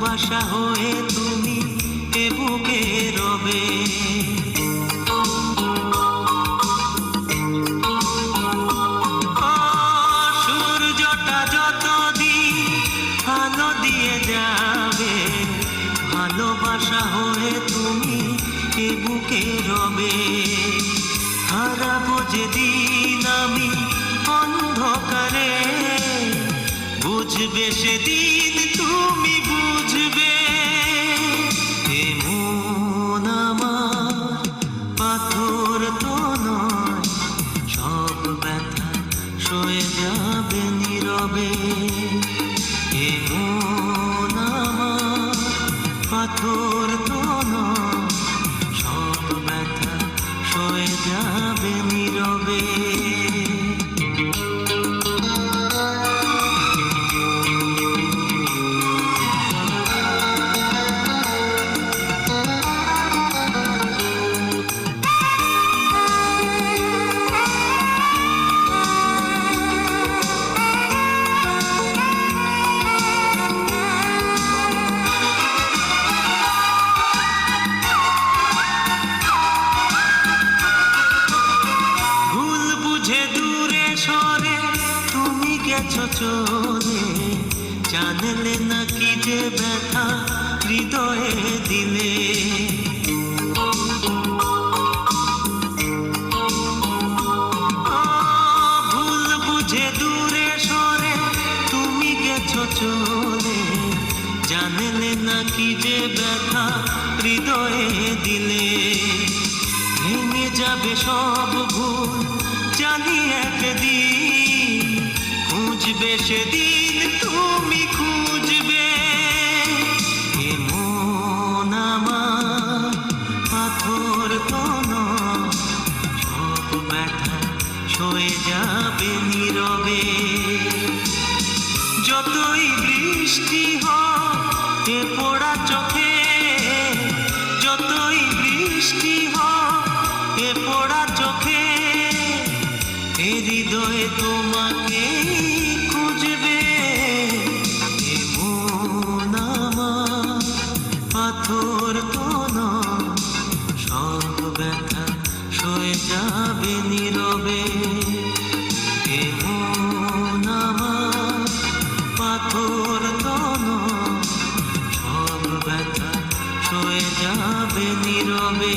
ভালোবাসা হয়ে তুমি এ বুকে রবে। সূর্যটা যতদিন আলো দিয়ে যাবে, ভালোবাসা হয়ে তুমি এ বুকে রবে। হারাবো যেদিন আমি অন্ধকারে, বুঝবে সেদিন তুমি বুঝবে। এ মন আমার পাথর তো নয়, সব ব্যথা সয়ে যাবে নীরবে। এ মন আমার পাথর তো নয়, সব ব্যথা সয়ে যাবে নীরবে। দূরে সরে তুমি গেছো চলে, জানলে না কি যে ব্যথা হৃদয়ে দিলে। ভুল বুঝে দূরে সরে তুমি গেছো চলে, জানলে না কি যে ব্যথা হৃদয়ে দিলে। ভেঙে যাবে সব ভুল জানি একদিন, খুঁজবে সেদিন তুমি খুঁজবে। এ মন আমার পাথর তো নয়, সব ব্যথা সয়ে যাবে নীরবে। যতই বৃষ্টি হয় এ পোড়া চোখে, যতই বৃষ্টি হয় এ পোড়া চোখে, এ হৃদয়ে তোমাকে খুঁজবে। এ মন আমার পাথর তো নয়, সব ব্যথা সয়ে যাবে নীরবে। এ মন আমার পাথর তো নয়, সব ব্যথা সয়ে যাবে নীরবে।